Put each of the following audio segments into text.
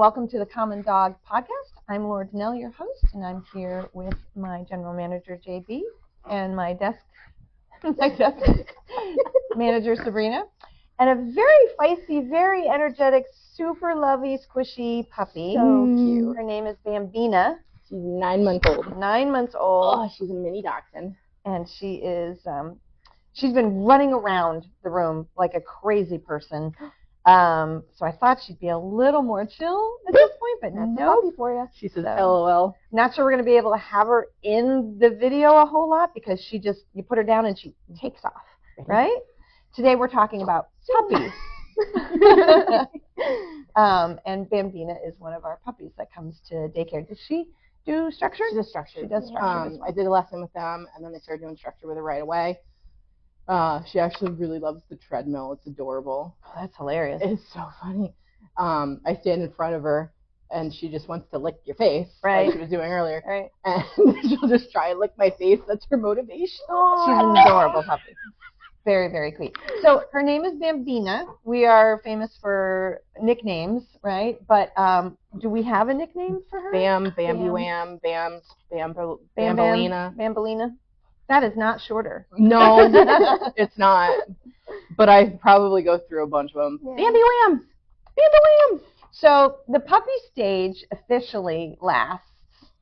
welcome to the Common Dog Podcast. I'm Laura Donnell, your host, and I'm here with my general manager, JB, and my desk manager, Sabrina, and a very feisty, very energetic, super lovey, squishy puppy. So cute. Her name is Bambina. She's 9 months old. 9 months old. Oh, she's a mini dachshund. And she is, she's been running around the room like a crazy person. So I thought she'd be a little more chill at this point, but no. For you. She says, So, LOL. Not sure we're going to be able to have her in the video a whole lot because you put her down and she takes off, right? Today we're talking about puppies. And Bambina is one of our puppies that comes to daycare. Does she do structure? She does structure. She does structure. I did a lesson with them, and then they started doing structure with her right away. She actually really loves the treadmill. It's adorable. Oh, that's hilarious. It's so funny. I stand in front of her, and she just wants to lick your face, right? Like she was doing earlier. Right. And she'll just try and lick my face. That's her motivation. Oh, she's an adorable puppy. Very, very sweet. So her name is Bambina. We are famous for nicknames, right? But do we have a nickname for her? Bam, Bambi Wham, Bams, Bambolina. Bambolina. That is not shorter. No, it's not. But I probably go through a bunch of them. Yeah. Bambi Whams! Bambi Whams! So the puppy stage officially lasts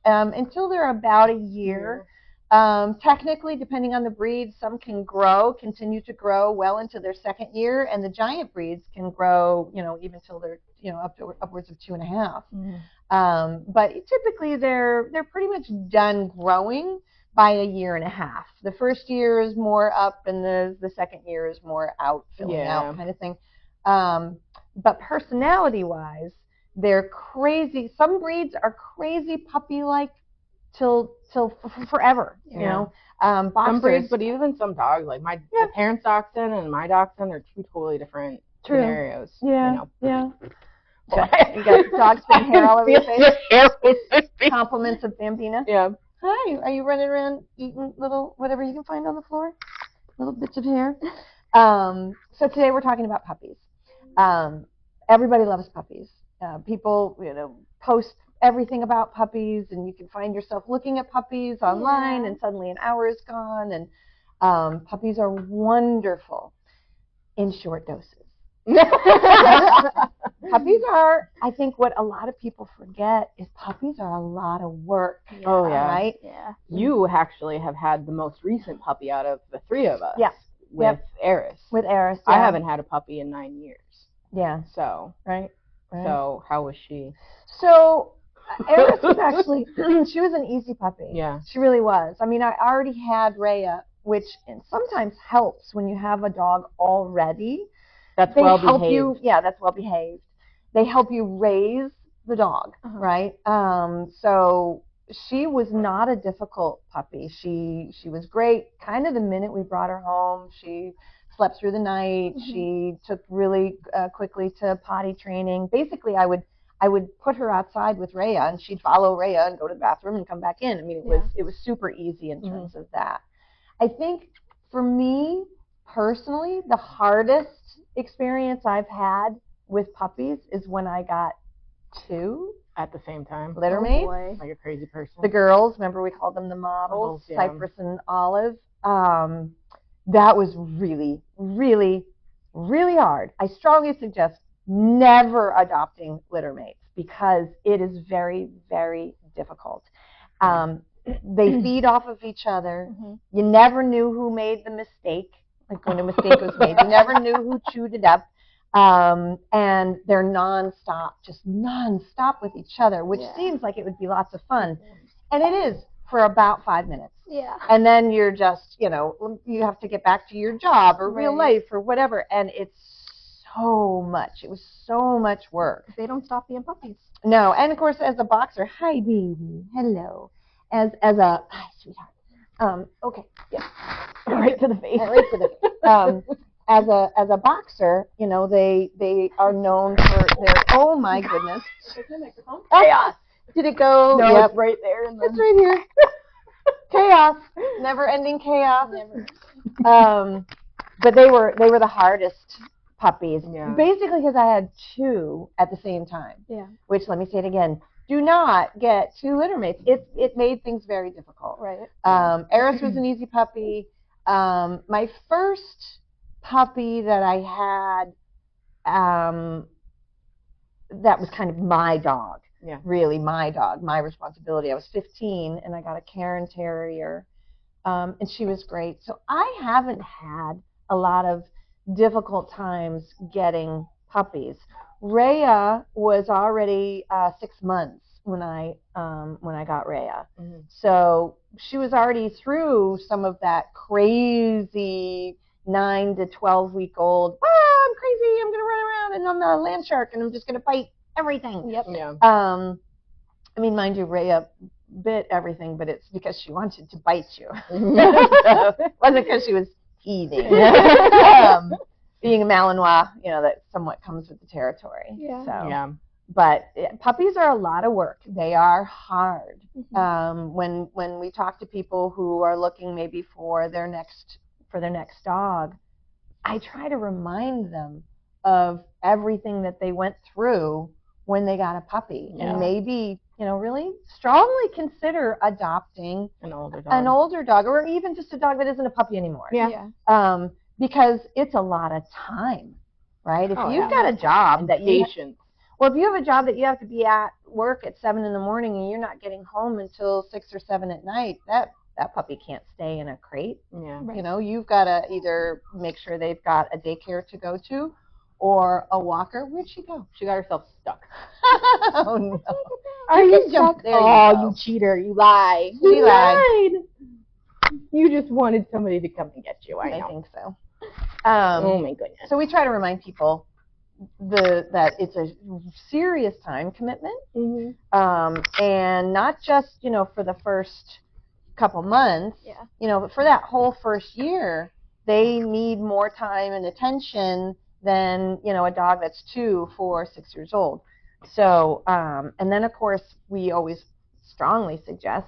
until they're about a year. Technically, depending on the breed, some can continue to grow well into their second year, and the giant breeds can grow, even till they're, upwards of 2.5. Mm-hmm. But typically, they're pretty much done growing by a 1.5 years. The first year is more up, and the second year is more out, filling out kind of thing. But personality-wise, they're crazy. Some breeds are crazy puppy-like till forever, boxers. Some breeds, but even some dogs, like my parents' dachshund and my dachshund are two totally different scenarios. Yeah. So, you got dog spin hair all over your face. Compliments of Bambina. Yeah. Hi. Are you running around eating little whatever you can find on the floor? Little bits of hair. So today we're talking about puppies. Everybody loves puppies. People, post everything about puppies, and you can find yourself looking at puppies online, and suddenly an hour is gone. And puppies are wonderful in short doses. Puppies are, I think, what a lot of people forget is puppies are a lot of work. Oh yeah, right? Yeah. You actually have had the most recent puppy out of the three of us. Yeah. With Eris. With Eris. I haven't had a puppy in 9 years. Yeah. So. Right. So how was she? So Eris was actually, she was an easy puppy. Yeah. She really was. I mean, I already had Rhea, which sometimes helps when you have a dog already. That's well behaved. That's well behaved. They help you raise the dog, right? So she was not a difficult puppy. She was great. Kind of the minute we brought her home, she slept through the night. She took really quickly to potty training. Basically, I would put her outside with Rhea, and she'd follow Rhea and go to the bathroom and come back in. I mean, it was super easy in terms of that. I think for me personally, the hardest experience I've had with puppies is when I got 2 at the same time. Littermates. Like a crazy person. The girls, remember we called them the models, Cypress and Olive. That was really, really, really hard. I strongly suggest never adopting littermates because it is very, very difficult. They feed off of each other. You never knew who made the mistake. Like when a mistake was made, you never knew who chewed it up. And they're just nonstop with each other, which seems like it would be lots of fun. And it is for about 5 minutes. Yeah. And then you're just, you have to get back to your job or real life or whatever. And it's so much. It was so much work. They don't stop being puppies. No. And of course, as a boxer, hi baby, hello. Hi sweetheart. Okay. Yeah. Right to the face. Right to the face. As a boxer, they are known for their, oh my goodness. Chaos. Did it go? No, it's right there. It's right here. Chaos. Never ending chaos. Never. But they were the hardest puppies, basically because I had 2 at the same time. Yeah. Which, let me say it again, do not get 2 litter mates. It made things very difficult. Right. Eris was an easy puppy. My first puppy that I had, that was kind of my dog. Yeah. Really my dog, my responsibility. I was 15 and I got a Cairn Terrier, and she was great. So I haven't had a lot of difficult times getting puppies. Rhea was already 6 months when I got Rhea. Mm-hmm. So she was already through some of that crazy 9 to 12-week-old. I'm crazy. I'm gonna run around and I'm a land shark and I'm just gonna bite everything. Yep. Yeah. I mean, mind you, Rhea bit everything, but it's because she wanted to bite you. So it wasn't because she was teething. Being a Malinois, that somewhat comes with the territory. Yeah. So, Yeah. But puppies are a lot of work. They are hard. Mm-hmm. When we talk to people who are looking maybe for their next dog, I try to remind them of everything that they went through when they got a puppy, and maybe really strongly consider adopting an older dog, or even just a dog that isn't a puppy anymore. Yeah. Because it's a lot of time, right? If you've got a job that if you have a job that you have to be at work at 7 in the morning and you're not getting home until 6 or 7 at night, that puppy can't stay in a crate. Yeah. Right. You've got to either make sure they've got a daycare to go to or a walker. Where'd she go? She got herself stuck. Oh, no. Are you stuck? There you Oh, go. you cheater. You lie. She lied. You just wanted somebody to come and get you. I know. think so. Oh, my goodness. So we try to remind people that it's a serious time commitment, and not just for the first couple months, but for that whole first year, they need more time and attention than a dog that's 2, 4, 6 years old. So and then of course we always strongly suggest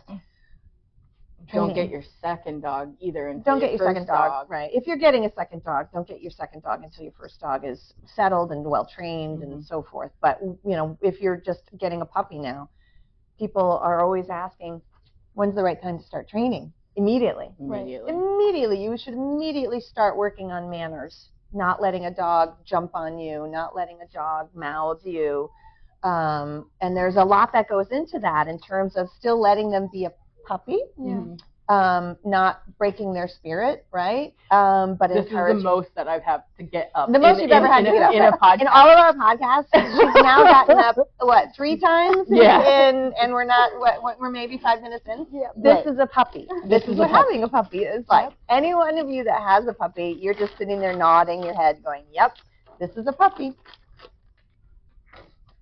don't get your second dog either. Don't get your second dog, right? If you're getting a second dog, don't get your second dog until your first dog is settled and well trained and so forth. But if you're just getting a puppy now, people are always asking, when's the right time to start training? Immediately. Immediately. You should immediately start working on manners, not letting a dog jump on you, not letting a dog mouth you. And there's a lot that goes into that in terms of still letting them be a puppy, not breaking their spirit, right? But this is the most that I've had to get up. The most you've ever had to get up. In a podcast. In all of our podcasts, she's now gotten up, 3 times? Yeah. And we're not, we're maybe 5 minutes in? Yeah. This is a puppy. This is what having a puppy is like. Any one of you that has a puppy, you're just sitting there nodding your head going, yep, this is a puppy.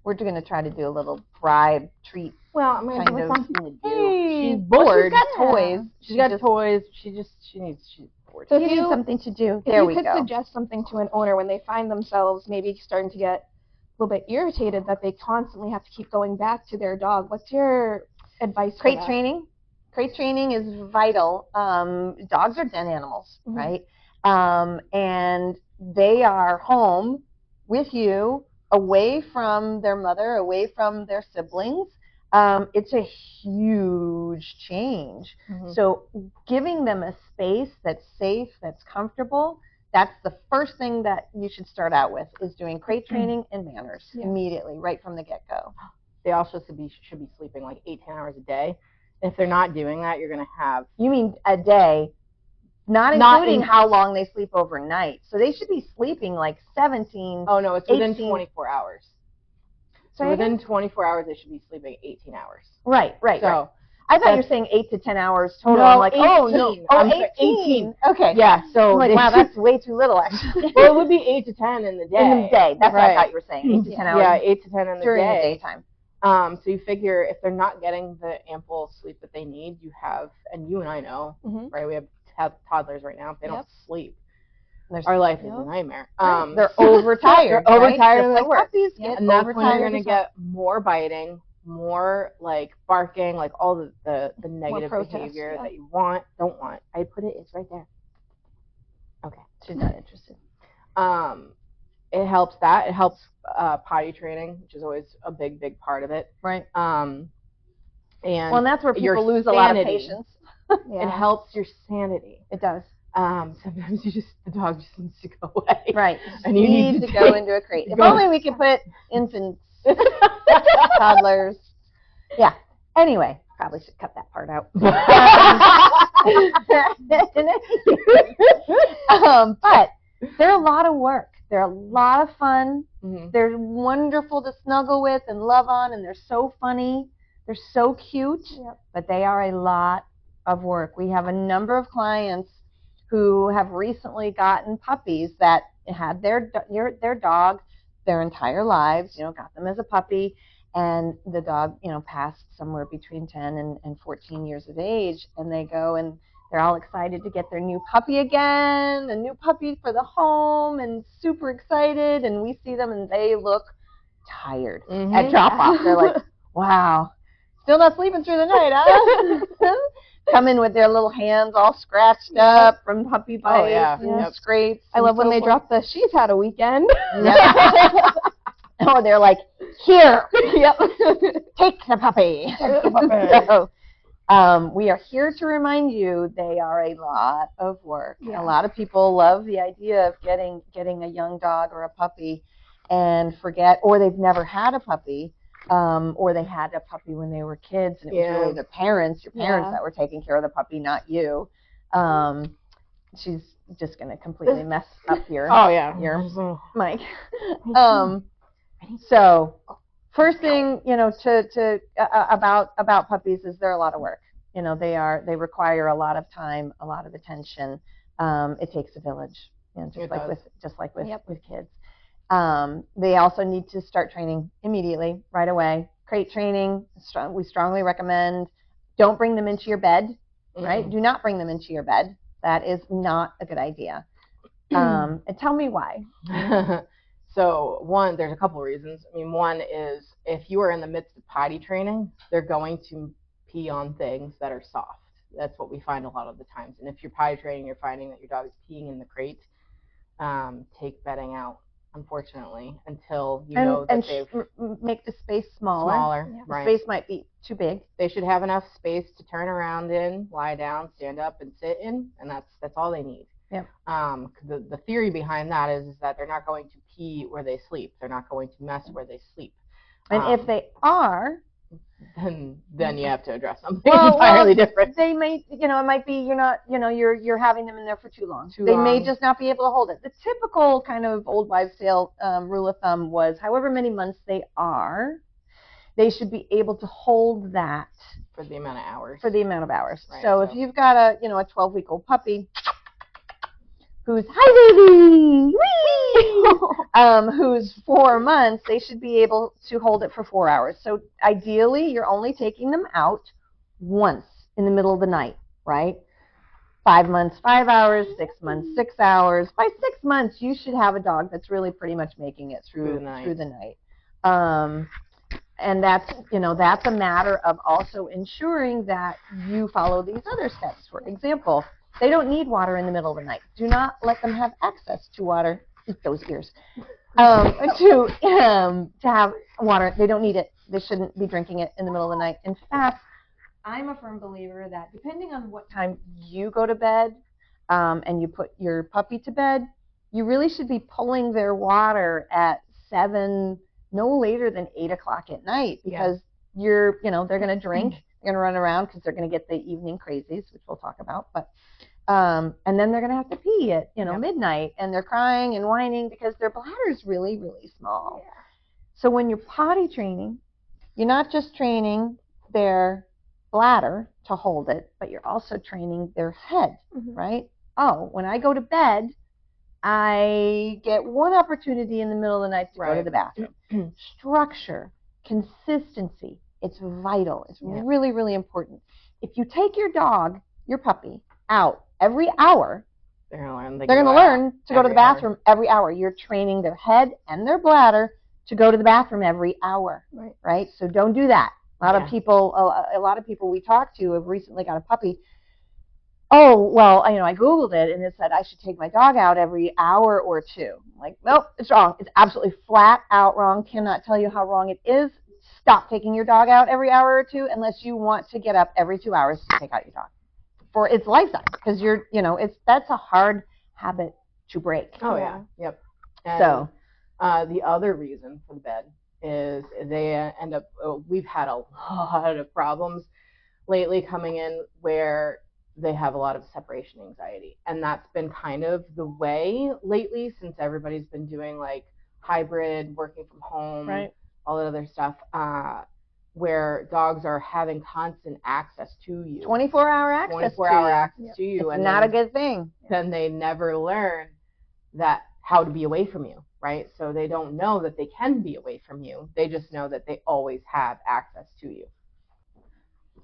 We're going to try to do a little bribe treat. Well, I'm going to give her something to do. Hey, she's bored. She's got toys. She's got toys. She's bored. So She needs something to do. If There you we could go. suggest something to an owner when they find themselves maybe starting to get a little bit irritated that they constantly have to keep going back to their dog, what's your advice for Crate that? training. Crate training is vital. Dogs are den animals, right? And they are home with you, away from their mother, away from their siblings. It's a huge change. So giving them a space that's safe, that's comfortable, that's the first thing that you should start out with, is doing crate training and manners immediately, right from the get-go. They also should be sleeping like 8-10 hours a day. If they're not doing that, you're going to have... You mean a day, not including how long they sleep overnight. So they should be sleeping like 17. Oh, no, it's within 24 hours. So within 24 hours, they should be sleeping 18 hours. Right. So I thought you were saying 8 to 10 hours total. No, I'm like, 18. oh, no. Oh, 18. Okay. Yeah, so... I'm like, wow, that's way too little, actually. Well, it would be 8 to 10 in the day. In the day. That's what I thought you were saying. 8 to 10 hours. Yeah, 8 to 10 in the during day. the daytime. So you figure if they're not getting the ample sleep that they need, you have, and you and I know, right? We have toddlers right now. If they don't sleep, our life is a nightmare. They're overtired. They're overtired right? and like puppies get and that's when you're overtired going to get more biting, more like barking, like all the negative behavior that you don't want. I put it. It's right there. Okay, she's not interested. it helps that. It helps potty training, which is always a big part of it. Right. And that's where people lose a lot of patience. It helps your sanity. It does. Sometimes the dog just needs to go away. Right. And you need to go into a crate. If only we could put infants, toddlers. Yeah. Anyway, probably should cut that part out. But they're a lot of work. They're a lot of fun. Mm-hmm. They're wonderful to snuggle with and love on, and they're so funny. They're so cute, but they are a lot of work. We have a number of clients who have recently gotten puppies that had their dog their entire lives, got them as a puppy, and the dog, passed somewhere between 10 and 14 years of age, and they go and they're all excited to get their new puppy again, a new puppy for the home, and super excited, and we see them and they look tired at drop-off. They're like, wow, still not sleeping through the night, huh? Come in with their little hands all scratched up from puppy bites and scrapes. I love when they drop the she's had a weekend. Oh, they're like, here, take the puppy. So, we are here to remind you they are a lot of work. A lot of people love the idea of getting a young dog or a puppy and forget, or they've never had a puppy. Or they had a puppy when they were kids, and it was really your parents that were taking care of the puppy, not you. She's just going to completely mess up your mic. So first thing, about puppies is they're a lot of work. They require a lot of time, a lot of attention. It takes a village, just like with kids. They also need to start training immediately, right away. Crate training, we strongly recommend. Don't bring them into your bed, right? Do not bring them into your bed. That is not a good idea. And tell me why. So, there's a couple of reasons. I mean, one is if you are in the midst of potty training, they're going to pee on things that are soft. That's what we find a lot of the times. And if you're potty training, you're finding that your dog is peeing in the crate, take bedding out. Unfortunately, until know that they've make the space smaller. Right. The space might be too big. They should have enough space to turn around in, lie down, stand up, and sit in, and that's all they need. Yep. The theory behind that is that they're not going to pee where they sleep. They're not going to mess where they sleep. And if they are, then you have to address something entirely different. They may, it might be you're not, you're having them in there for too long. They may just not be able to hold it. The typical kind of old wives' tale rule of thumb was however many months they are, they should be able to hold that for the amount of hours. Right, so if you've got a 12-week-old puppy who's hi baby, who's 4 months, they should be able to hold it for 4 hours. So ideally, you're only taking them out once in the middle of the night, right? 5 months, 5 hours, 6 months, 6 hours. By 6 months, you should have a dog that's really pretty much making it through the night. And that's a matter of also ensuring that you follow these other steps. For example, they don't need water in the middle of the night. Do not let them have access to water. Eat those ears. To have water, they don't need it. They shouldn't be drinking it in the middle of the night. In fact, I'm a firm believer that depending on what time you go to bed and you put your puppy to bed, you really should be pulling their water at 7, no later than 8 o'clock at night, because they're going to drink, they're going to run around because they're going to get the evening crazies, which we'll talk about, but and then they're going to have to pee at midnight, and they're crying and whining because their bladder is really, really small. Yeah. So when you're potty training, you're not just training their bladder to hold it, but you're also training their head, right? Oh, when I go to bed, I get one opportunity in the middle of the night to go to the bathroom. Structure, consistency, it's vital. It's really, really important. If you take your dog, your puppy, out every hour, they're going to learn to go to the bathroom every hour. You're training their head and their bladder to go to the bathroom every hour, right? So don't do that. A lot of people we talk to have recently got a puppy, Oh, well, I Googled it, and it said I should take my dog out every hour or two. I'm like, nope, it's wrong. It's absolutely flat out wrong. Cannot tell you how wrong it is. Stop taking your dog out every hour or two unless you want to get up every 2 hours to take out your dog for its lifetime, because that's a hard habit to break. Oh, yeah. Yep. And So the other reason for the bed is they end up, we've had a lot of problems lately coming in where they have a lot of separation anxiety. And that's been kind of the way lately, since everybody's been doing like hybrid, working from home, right. all that other stuff, where dogs are having constant access to you. 24-hour access 24-hour access to you. It's and not a good thing. Then they never learn that how to be away from you, right? So they don't know that they can be away from you. They just know that they always have access to you.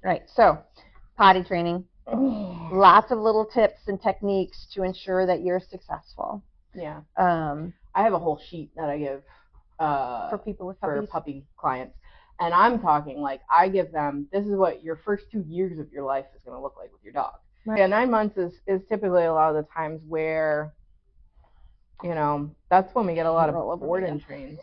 Right. So potty training, lots of little tips and techniques to ensure that you're successful. Yeah. I have a whole sheet that I give for people with puppies. For puppy clients. And I'm talking like I give them, this is what your first 2 years of your life is going to look like with your dog. Right. Yeah, 9 months is typically a lot of the times where, that's when we get a lot of board and trains.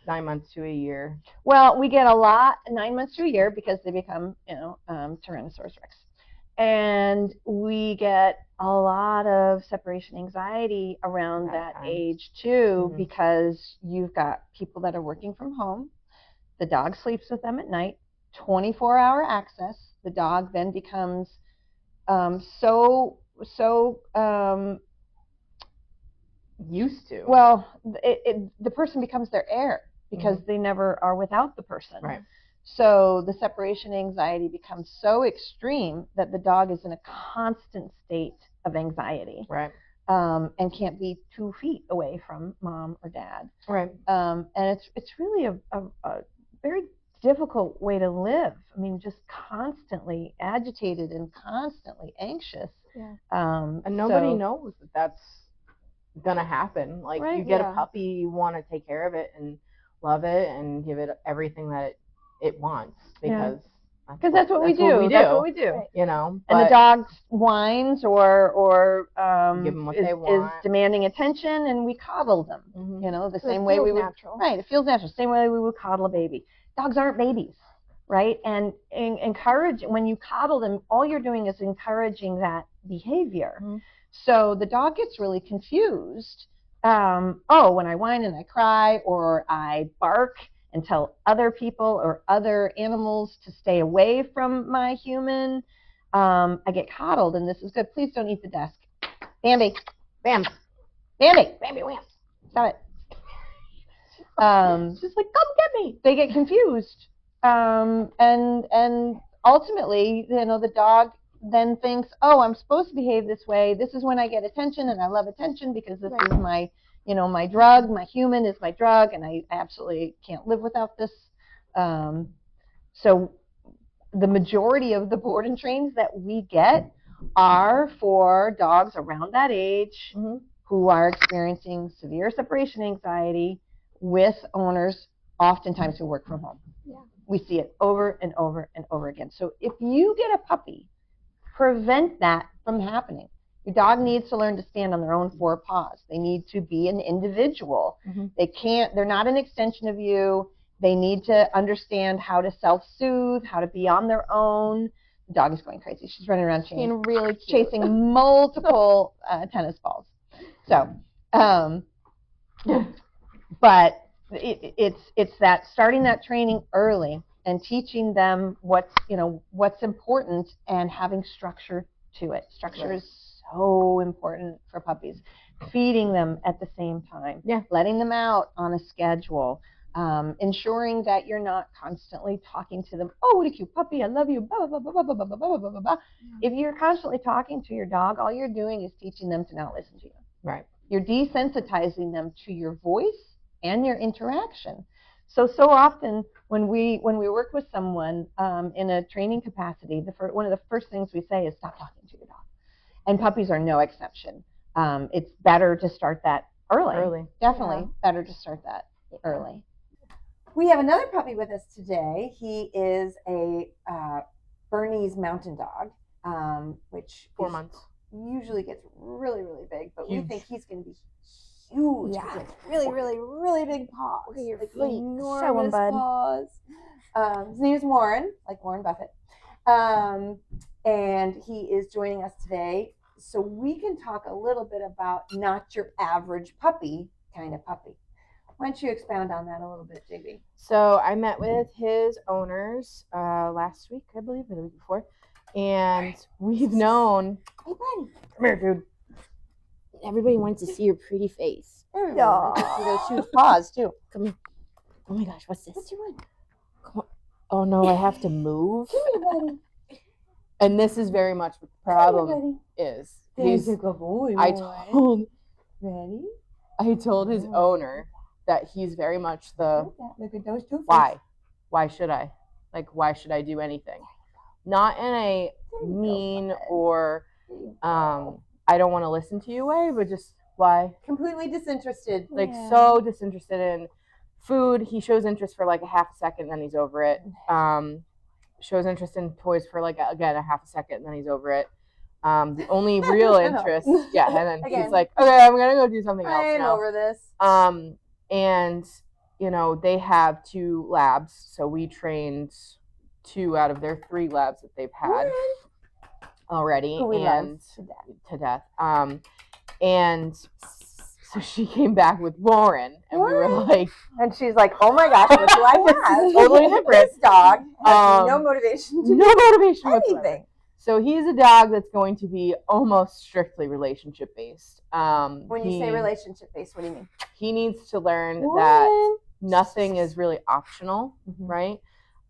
9 months to a year. Well, we get a lot 9 months to a year because they become, Tyrannosaurus Rex. And we get a lot of separation anxiety around that age too, because you've got people that are working from home. The dog sleeps with them at night, 24-hour access. The dog then becomes so used to. Well, the person becomes their heir because they never are without the person. Right. So the separation anxiety becomes so extreme that the dog is in a constant state of anxiety. Right. And can't be 2 feet away from mom or dad. Right. And it's really a very difficult way to live. I mean, just constantly agitated and constantly anxious. Yeah. And nobody knows that that's gonna happen. Like you get a puppy, you want to take care of it and love it and give it everything that it wants because that's what we do. That's what we do. And the dog whines or give them what they is demanding attention, and we coddle them. The same way we would. Natural. Right. It feels natural. Same way we would coddle a baby. Dogs aren't babies, right? And when you coddle them, all you're doing is encouraging that behavior. So the dog gets really confused. When I whine and I cry or I bark and tell other people or other animals to stay away from my human, I get coddled, and this is good. Please don't eat the desk. Bambi. Bam. Bambi. Bambi, wham. Stop it. Just like, come get me. They get confused. And ultimately, the dog then thinks, oh, I'm supposed to behave this way. This is when I get attention, and I love attention because this is my my drug. My human is my drug, and I absolutely can't live without this. So the majority of the board and trains that we get are for dogs around that age who are experiencing severe separation anxiety with owners, oftentimes who work from home. Yeah. We see it over and over and over again. So if you get a puppy, prevent that from happening. Your dog needs to learn to stand on their own 4 paws. They need to be an individual. They're not an extension of you. They need to understand how to self-soothe, how to be on their own. The dog is going crazy. She's running around being really cute. Chasing multiple tennis balls. So, but it's that starting that training early and teaching them what's important and having structure to it. Structure is so important for puppies. Feeding them at the same time. Yeah. Letting them out on a schedule. Ensuring that you're not constantly talking to them. Oh, what a cute puppy! I love you. Blah, blah, blah, blah, blah, blah, blah, blah, blah, blah. If you're constantly talking to your dog, all you're doing is teaching them to not listen to you. Right. You're desensitizing them to your voice and your interaction. So often when we work with someone in a training capacity, one of the first things we say is stop talking to your dog. And puppies are no exception. It's better to start that early. Definitely better to start that early. We have another puppy with us today. He is a Bernese mountain dog. which 4 months. usually gets really, really big, but Huge. we think he's going to be huge. Yeah. Like really, really, really big paws. Look at your like feet. enormous Show 'em, bud. paws. His name is Warren, like Warren Buffett. And he is joining us today so we can talk a little bit about not your average puppy kind of puppy. Why don't you expound on that a little bit, JB? So I met with his owners last week, I believe, or the week before, and we've known. Hey, buddy. Come here, dude. Everybody wants to see your pretty face. Aw. See those huge paws too. Come here. Oh my gosh, what's this? What you want? Come on. Oh no, I have to move. Come here, buddy. And this is very much what the problem is. There's a good boy. I Ready? told his owner that he's very much the Look at those two. why. Why should I? Like, why should I do anything? Not in a mean or I don't want to listen to you way, but just why? Completely disinterested. Like so disinterested in food. He shows interest for like a half a second, then he's over it. Shows interest in toys for like again a half a second, and then he's over it. The only real interest, and then Again. he's like, okay, I'm gonna go do something else I'm now. over this. And you know they have 2 labs, so we trained 2 out of their 3 labs that they've had already, Who we and love to death. And so she came back with Warren, and we were like, And she's like, oh my gosh, what do I have? Totally different. This dog has no Um, motivation to no do motivation whatsoever. anything. So he's a dog that's going to be almost strictly relationship based. When you say relationship based, what do you mean? he needs to learn that nothing is really optional, right?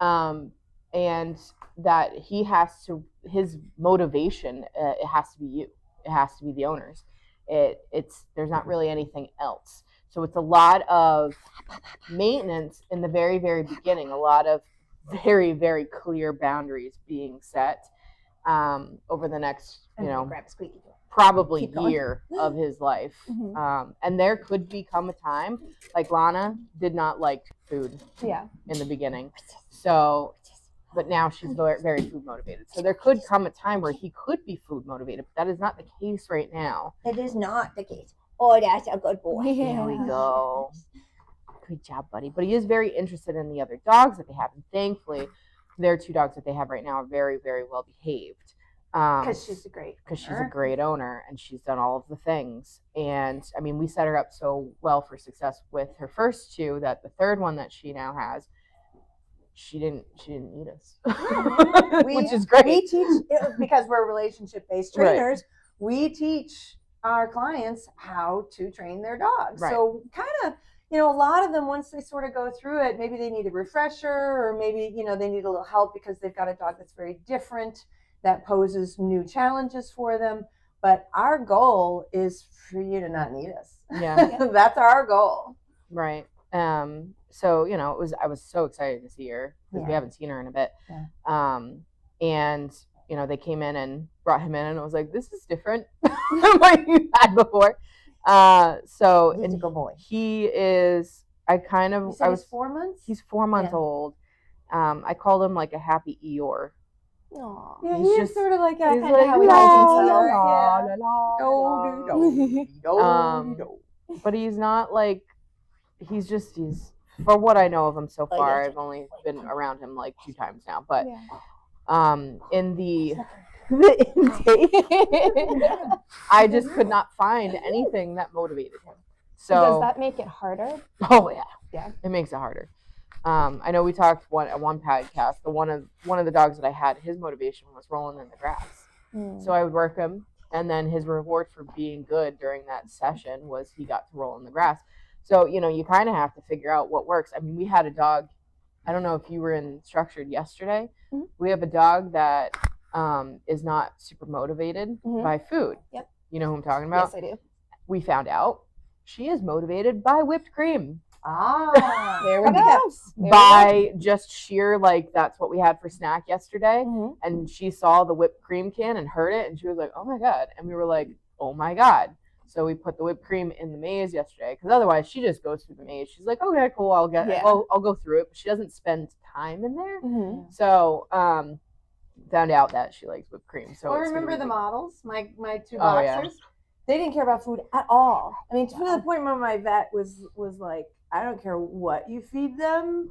And that he has to, his motivation, it has to be you. It has to be the owners. There's not really anything else. So it's a lot of maintenance in the very, very beginning, a lot of very, very clear boundaries being set over the next, Grab a squeaky toy. probably Keep going. year of his life. And there could become a time, like Lana did not like food in the beginning. So, but now she's very, very food motivated. So there could come a time where he could be food motivated, but that is not the case right now. It is not the case. Oh, that's a good boy. There we go. Good job, buddy. But he is very interested in the other dogs that they have. And thankfully, their 2 dogs that they have right now are very, very well behaved. Because she's a great owner and she's done all of the things. And I mean, we set her up so well for success with her first 2 that the 3rd one that she now has, she didn't eat us, which is great. We teach, because we're relationship-based trainers, we teach our clients how to train their dogs. Right. So kind of, a lot of them, once they sort of go through it, maybe they need a refresher, or maybe, they need a little help because they've got a dog that's very different, that poses new challenges for them. But our goal is for you to not need us. Yeah. That's our goal. Right. So, I was so excited to see her because we haven't seen her in a bit. Yeah. And, they came in and brought him in and I was like, this is different than what you had before. So He's a good boy. he is, I was 4 months? He's 4 months old. I called him like a happy Eeyore. Aww. Yeah, He's he is just- sort of like a He's kind of like, how we but he's not like, he's for what I know of him so far, I've only been around him like 2 times now, but in the intake, I just could not find anything that motivated him. So does that make it harder? Oh yeah, Yeah. It makes it harder. I know we talked at one podcast. One of the dogs that I had, his motivation was rolling in the grass. So I would work him, and then his reward for being good during that session was he got to roll in the grass. So you kind of have to figure out what works. I mean, we had a dog. I don't know if you were in Structured yesterday. Mm-hmm. We have a dog that is not super motivated by food. Yep. You know who I'm talking about? Yes, I do. We found out she is motivated by whipped cream. Ah, There we go. There By just sheer, like, that's what we had for snack yesterday. Mhm. And she saw the whipped cream can and heard it, and she was like, oh my God. And we were like, oh my God. So we put the whipped cream in the maze yesterday, because otherwise she just goes through the maze. She's like, okay, cool, I'll go through it. But she doesn't spend time in there. Mhm. So found out that she likes whipped cream. So Well, it's gonna remember be the big. models, my two Oh, yeah. boxers? They didn't care about food at all. I mean, to the point where my vet was like, I don't care what you feed them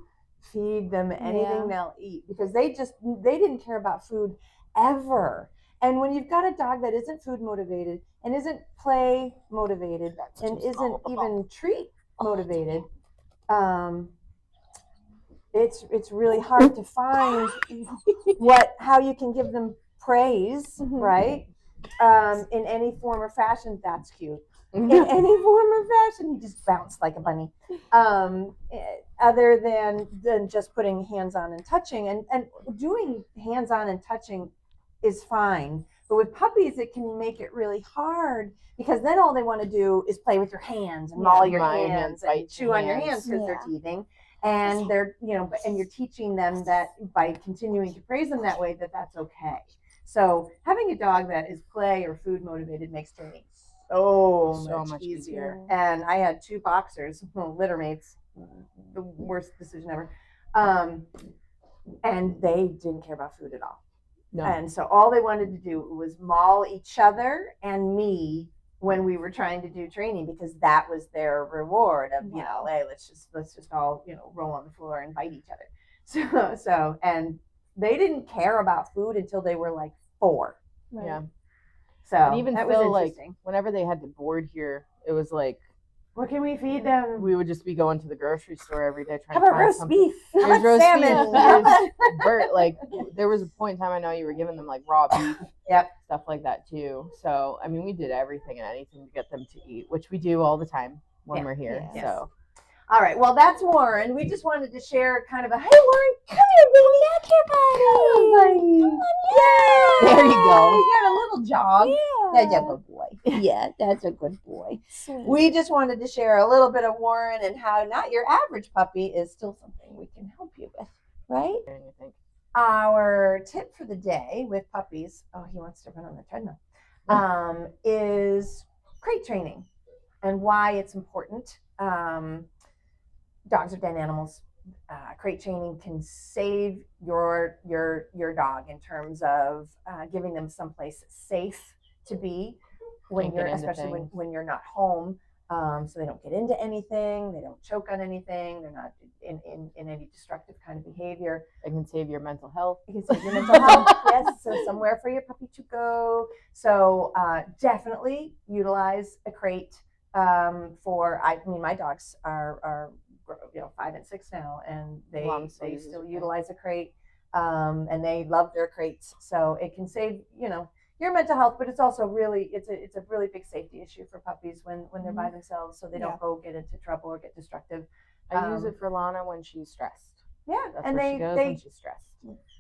anything they'll eat, because they didn't care about food ever. And when you've got a dog that isn't food motivated and isn't play motivated and isn't even treat motivated, it's really hard to find how you can give them praise, right? In any form or fashion. That's cute. In any form or fashion, he just bounced like a bunny. Other than just putting hands on and touching, and doing hands on and touching is fine. But with puppies, it can make it really hard, because then all they want to do is play with your hands and maul your hands and chew on your hands because they're teething. And they're, and you're teaching them that by continuing to praise them that way, that's okay. So having a dog that is play or food motivated makes training so much easier. And I had two boxers, litter mates, the worst decision ever. And they didn't care about food at all. No. And so all they wanted to do was maul each other and me when we were trying to do training, because that was their reward of, hey, let's just all, roll on the floor and bite each other. So, and they didn't care about food until they were like 4. Right. Yeah. So and even that still, was interesting. Like, whenever they had to board here, it was like, what can we feed them? We would just be going to the grocery store every day trying to find roast something. Beef. There's roast salmon. beef. There's like, there was a point in time I know you were giving them like raw beef. Yep. Stuff like that too. So I mean, we did everything and anything to get them to eat, which we do all the time when we're here. Yes. So. All right. Well, that's Warren. We just wanted to share kind of a, hey, Warren, come here, baby. Back here, buddy. Come on, yeah. There you go. You got a little jog. Yeah. That's a good boy. Yeah, that's a good boy. Sweet. We just wanted to share a little bit of Warren and how not your average puppy is still something we can help you with, right? Our tip for the day with puppies, he wants to run on the treadmill, is crate training and why it's important. Dogs are den animals. Crate training can save your dog in terms of giving them someplace safe to be especially when you're not home, so they don't get into anything, they don't choke on anything, they're not in any destructive kind of behavior. It can save your mental health. It can save your mental health. Yes, so somewhere for your puppy to go. So definitely utilize a crate. My dogs are 5 and 6 now, and they still utilize a crate, and they love their crates. So it can save your mental health, but it's also really it's a really big safety issue for puppies when they're by themselves, so they don't go get into trouble or get destructive. I use it for Lana when she's stressed. Yeah, that's and where she goes when she's stressed.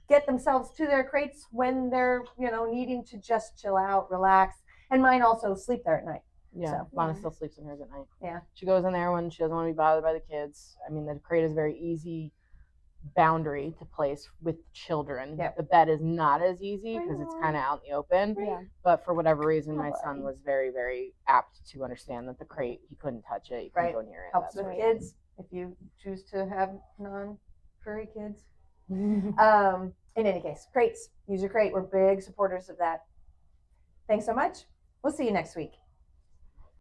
Get themselves to their crates when they're needing to just chill out, relax, and mine also sleep there at night. Yeah, so, Lana still sleeps in hers at night. Yeah. She goes in there when she doesn't want to be bothered by the kids. I mean, the crate is a very easy boundary to place with children. Yep. The bed is not as easy because it's kind of out in the open. Yeah. But for whatever reason, my son was very, very apt to understand that the crate, he couldn't touch it. He couldn't go near it. Helps with kids if you choose to have non-furry kids. In any case, crates. Use your crate. We're big supporters of that. Thanks so much. We'll see you next week.